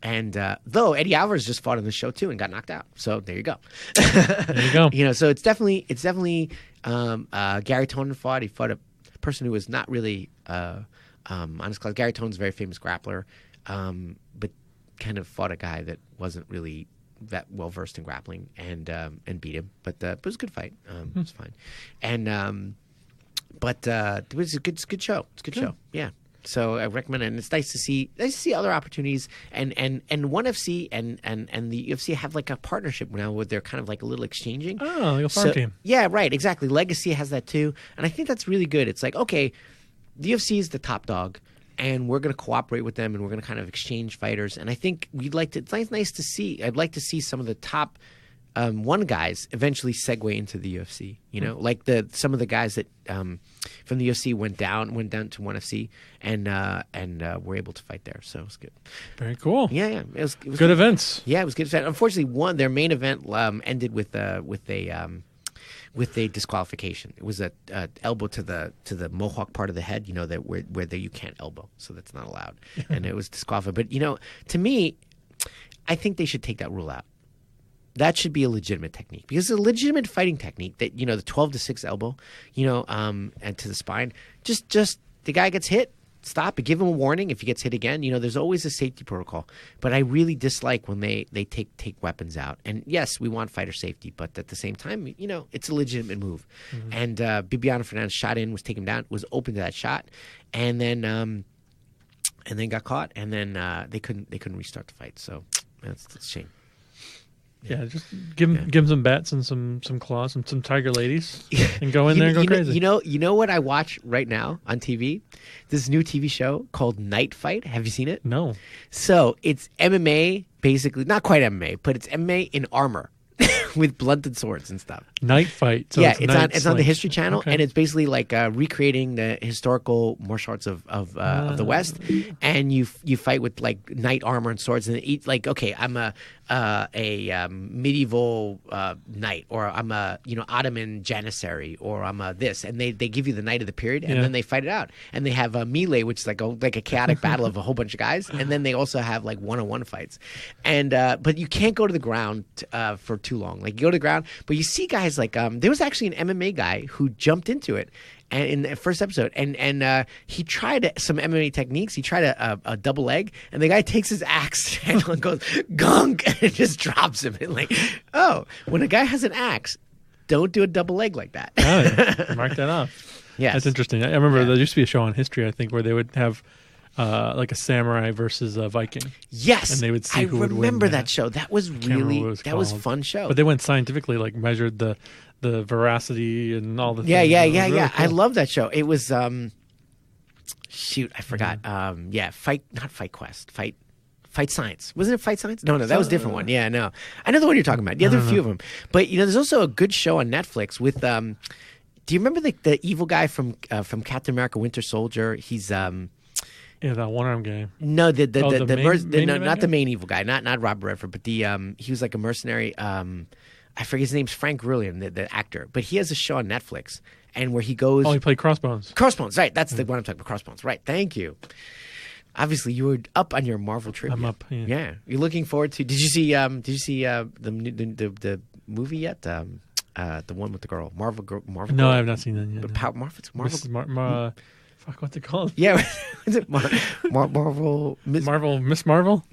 And though Eddie Alvarez just fought on the show too and got knocked out, so there you go. There you go. So it's definitely Gary Tonin fought. He fought a person who was not really on his class. Gary Tonin's a very famous grappler, but kind of fought a guy that wasn't really that well versed in grappling and beat him. But it was a good fight. It was fine, and but it was a good show. It's a good show. Yeah. So I recommend it, and it's nice to see other opportunities, and ONE FC and the UFC have like a partnership now where they're kind of like a little exchanging. Oh, like a farm team. Yeah, right, exactly. Legacy has that too, and I think that's really good. It's like, okay, the UFC is the top dog, and we're going to cooperate with them, and we're going to kind of exchange fighters, and I think we'd like to. It's nice to see. I'd like to see some of the top ONE guys eventually segue into the UFC. Like some of the guys that from the UFC went down to ONE FC and were able to fight there. So it was good. Very cool. Yeah. It was good events. Yeah, it was good. Unfortunately, their main event ended with a disqualification. It was a elbow to the mohawk part of the head. That where you can't elbow, so that's not allowed, and it was disqualified. But to me, I think they should take that rule out. That should be a legitimate technique, because it's a legitimate fighting technique that, the 12-6 elbow, and to the spine. Just the guy gets hit, stop it, give him a warning if he gets hit again. There's always a safety protocol. But I really dislike when they take weapons out. And yes, we want fighter safety, but at the same time, it's a legitimate move. And Bibiano Fernandez shot in, was taken down, was open to that shot, and then got caught, and then they couldn't restart the fight. So that's a shame. Yeah, just give him some bats and some claws and some tiger ladies, and go in there and go crazy. You know what I watch right now on TV? This new TV show called Night Fight. Have you seen it? No. So it's MMA, basically, not quite MMA, but it's MMA in armor with blunted swords and stuff. Night Fight. So it's on the History Channel, and it's basically like recreating the historical martial arts of the West, and you fight with like knight armor and swords, and eat like, okay, I'm a medieval knight, or I'm a Ottoman janissary, or I'm a this, and they give you the knight of the period, and then they fight it out, and they have a melee, which is like a chaotic battle of a whole bunch of guys, and then they also have like one-on-one fights, and but you can't go to the ground for too long. Like, you go to the ground, but you see guys like there was actually an MMA guy who jumped into it. And in the first episode, and he tried some MMA techniques. He tried a double leg, and the guy takes his axe and goes gunk, and it just drops him. And like, when a guy has an axe, don't do a double leg like that. Mark that off. Yeah, that's interesting. I remember there used to be a show on History, I think, where they would have like a samurai versus a Viking. Yes, and they would see who would win. I remember that show. That was really was a fun show. But they went scientifically, like measured the veracity and all the things. Yeah. Really cool. I love that show. It was shoot, I forgot. Fight Quest. Fight Science. Wasn't it Fight Science? No, that was a different one. Yeah, no. I know the one you're talking about. Yeah, there are a few of them. But, there's also a good show on Netflix with, do you remember the evil guy from Captain America Winter Soldier? He's, Yeah, that one-arm game. no, not guy? the main evil guy, not Robert Redford, but he was like a mercenary, I forget his name's Frank Grillian, the actor. But he has a show on Netflix, and where he goes... Oh, he played Crossbones. Crossbones, right. That's the one I'm talking about, Crossbones. Right, thank you. Obviously, you were up on your Marvel trivia. I'm up. Yeah. You're looking forward to. Did you see the movie yet? The one with the girl, Marvel. No, I have not seen that yet. Marvel. Fuck, what's it called? Yeah, is it Marvel? Miss Marvel.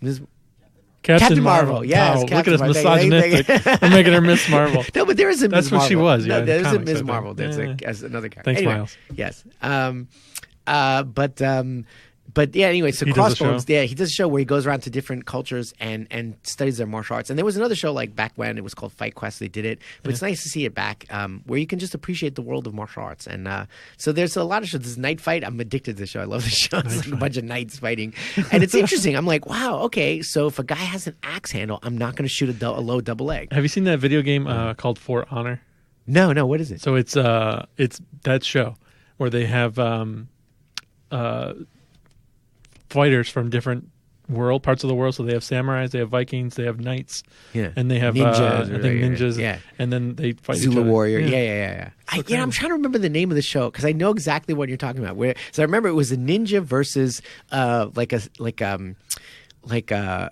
Ms. Captain Marvel. Yes, wow, Captain look at us Marvel. misogynistic. I'm making her Miss Marvel. No, but there is a Ms. That's what she Marvel. was. Yeah, No, there is a comics, Ms. I think. Marvel. There's as another character. Thanks, Anyway, Miles. Yes. But yeah, anyway, so He does a Crossbones, show? yeah, he does a show where he goes around to different cultures and studies their martial arts. And there was another show like back when it was called Fight Quest. They did it, but it's nice to see it back where you can just appreciate the world of martial arts. And so there's a lot of shows. This Night Fight, I'm addicted to the show. I love the show. It's like a bunch of knights fighting, and it's interesting. I'm like, wow, okay, so if a guy has an axe handle, I'm not going to shoot a low double leg. Have you seen that video game called For Honor? No, what is it? So it's that show where they have fighters from different parts of the world. So they have samurais, they have Vikings, they have knights, and they have ninjas. I think ninjas, yeah. And then they fight Zulu each other. warrior, yeah. I'm trying to remember the name of the show because I know exactly what you're talking about. So I remember it was a ninja versus like a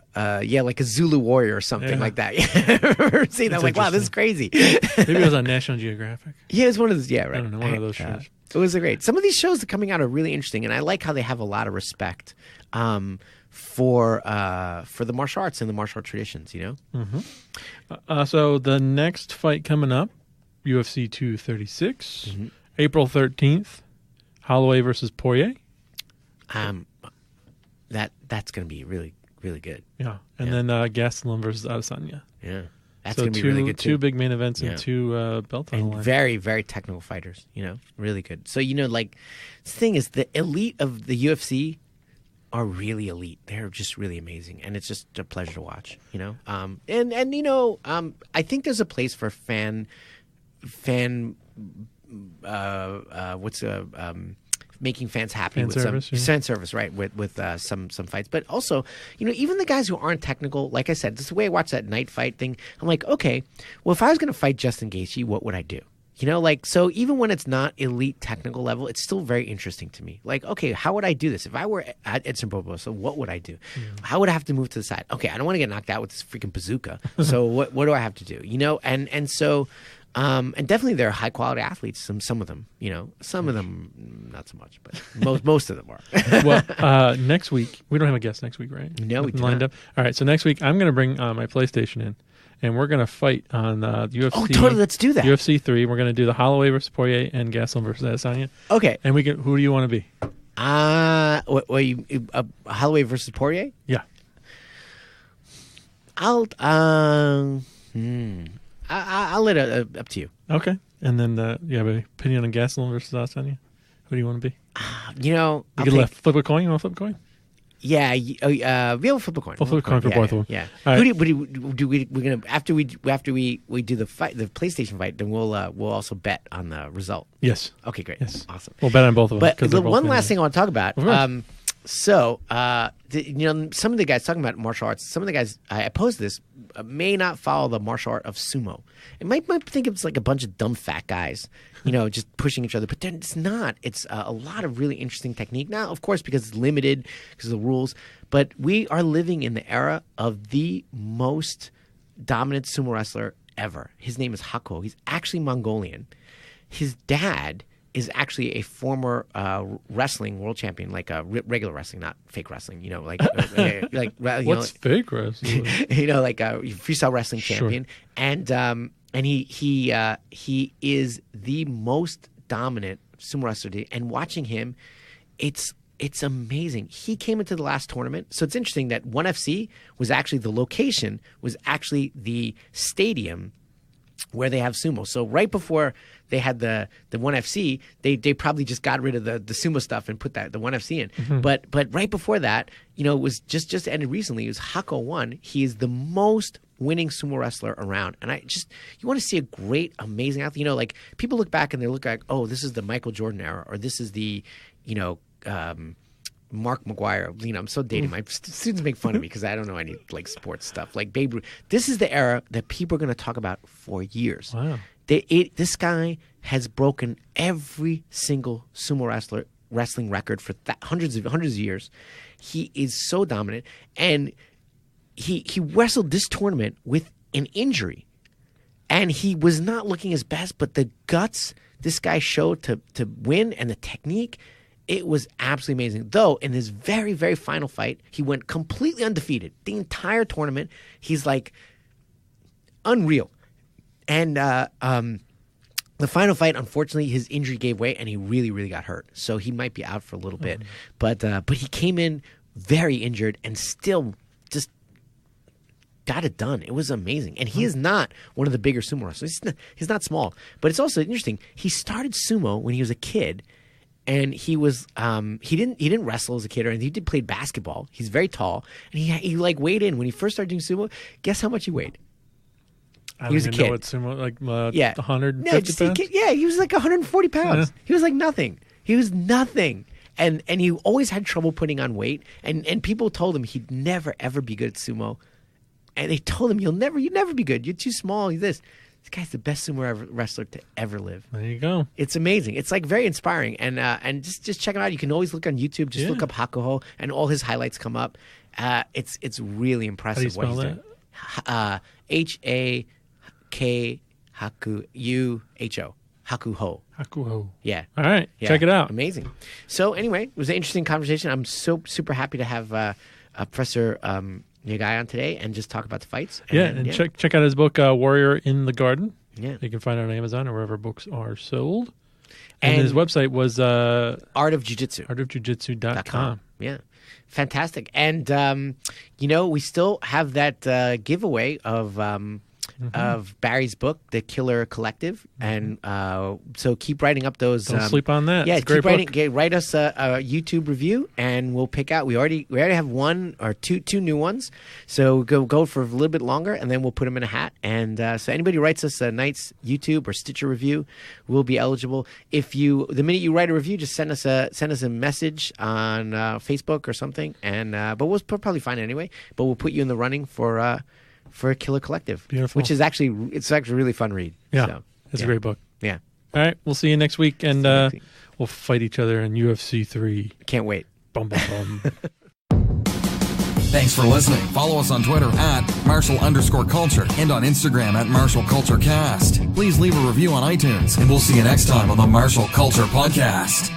Zulu warrior or something like that. See, I'm like, wow, this is crazy. Maybe it was on National Geographic. Yeah, it's one of those. Yeah, right. I don't know, one of those shows. It was great. Some of these shows that are coming out are really interesting, and I like how they have a lot of respect for the martial arts and the martial art traditions. Mm-hmm. So the next fight coming up, UFC 236, April 13th, Holloway versus Poirier. That's going to be really, really good. Yeah, and then Gastelum versus Adesanya. Yeah. That's so going to be really good too. Two big main events and two belts on the and line. very, very technical fighters. Really good. So like the thing is, the elite of the UFC are really elite. They're just really amazing, and it's just a pleasure to watch. I think there's a place for making fans happy Fan with service, some fan service, right? With some fights, but also, even the guys who aren't technical. Like I said, this is the way I watch that Night Fight thing. I'm like, okay, well, if I was going to fight Justin Gaethje, what would I do? So even when it's not elite technical level, it's still very interesting to me. Like, okay, how would I do this? If I were at Edson Barbosa, what would I do? How would I have to move to the side? Okay, I don't want to get knocked out with this freaking bazooka. So what do I have to do? And so. And definitely there are high quality athletes. Some of them, some of them not so much, but most of them are. Well, next week we don't have a guest next week, right? No, we do lined not. up. All right, so next week I'm going to bring my PlayStation in, and we're going to fight on UFC. Oh, totally! Let's do that. UFC 3. We're going to do the Holloway versus Poirier and Gastelum versus Adesanya. Okay. And who do you want to be? Holloway versus Poirier? Yeah. I'll let it up to you. Okay. And then you have an opinion on Gastelum versus Adesanya? Who do you want to be? You can flip a coin. You want to flip a coin? Yeah, we'll flip a coin. We'll flip a coin for both of them. Yeah. All right. We're gonna after we do the fight, the PlayStation fight, then we'll also bet on the result. Yes. Okay, great. Yes. Awesome. We'll bet on both of them. But the one last thing I want to talk about. Of course. Some of the guys talking about martial arts, some of the guys I posed this may not follow the martial art of sumo. It might think it's like a bunch of dumb fat guys, just pushing each other. But then it's not. It's a lot of really interesting technique. Now, of course, because it's limited, because of the rules. But we are living in the era of the most dominant sumo wrestler ever. His name is Hako. He's actually Mongolian. His dad is actually a former wrestling world champion, like regular wrestling, not fake wrestling. What's fake wrestling? Like a freestyle wrestling champion, and he is the most dominant sumo wrestler. And watching him, it's amazing. He came into the last tournament, so it's interesting that One FC was actually the location, was actually the stadium where they have sumo. So right before they had the One FC, they probably just got rid of the sumo stuff and put the One FC in. But right before that, it was just ended recently. It was Hako One. He is the most winning sumo wrestler around, and you want to see a great, amazing athlete. Like people look back and they look like, oh, this is the Michael Jordan era, or this is the Mark McGuire. I'm so dating. My students make fun of me because I don't know any like sports stuff. Like Babe Ruth. This is the era that people are going to talk about for years. Wow. This guy has broken every single sumo wrestling record for hundreds of years. He is so dominant, and he wrestled this tournament with an injury, and he was not looking his best. But the guts this guy showed to win, and the technique. It was absolutely amazing. Though, in his very, very final fight, he went completely undefeated. The entire tournament, he's like unreal. And the final fight, unfortunately, his injury gave way, and he really, really got hurt. So he might be out for a little bit. But he came in very injured and still just got it done. It was amazing. And he is not one of the bigger sumo wrestlers. He's not small. But it's also interesting. He started sumo when he was a kid. And he was he didn't wrestle as a kid or anything. He did play basketball. He's very tall, and he like weighed in when he first started doing sumo. Guess how much he weighed? He was a kid. Know what sumo, like 150 pounds? He was like 140 pounds. He was like nothing. He was nothing, and he always had trouble putting on weight. And people told him he'd never ever be good at sumo, and they told him you'd never be good. You're too small. You're this. This guy's the best sumo wrestler to ever live. There you go. It's amazing. It's like very inspiring, and just check him out. You can always look on YouTube. Just look up Hakuho, and all his highlights come up. It's really impressive. How do you spell that? HAK HAKUHO. Hakuho. Hakuho. Yeah. All right. Yeah. Check it out. Amazing. So anyway, it was an interesting conversation. I'm so super happy to have Professor Yagai on today and just talk about the fights. And check out his book, Warrior in the Garden. Yeah. You can find it on Amazon or wherever books are sold. And his website was artofjujitsu.com. Yeah. Fantastic. And, we still have that giveaway of Barry's book, The Killer Collective. And so keep writing up those. Don't sleep on that. Yeah, it's keep writing. Write us a YouTube review, and we'll pick out. We already have one or two new ones. So go for a little bit longer, and then we'll put them in a hat. And so anybody who writes us a nice YouTube or Stitcher review will be eligible. The minute you write a review, just send us a message on Facebook or something. And but we'll probably find it anyway. But we'll put you in the running for Killer Collective. Beautiful. Which is actually a really fun read. Yeah. So, it's a great book. Yeah. All right. We'll see you next week, and we'll fight each other in UFC 3. Can't wait. Bum, bum, bum. Thanks for listening. Follow us on Twitter @Marshall_Culture and on Instagram @MarshallCultureCast. Please leave a review on iTunes, and we'll see you next time on the Marshall Culture Podcast.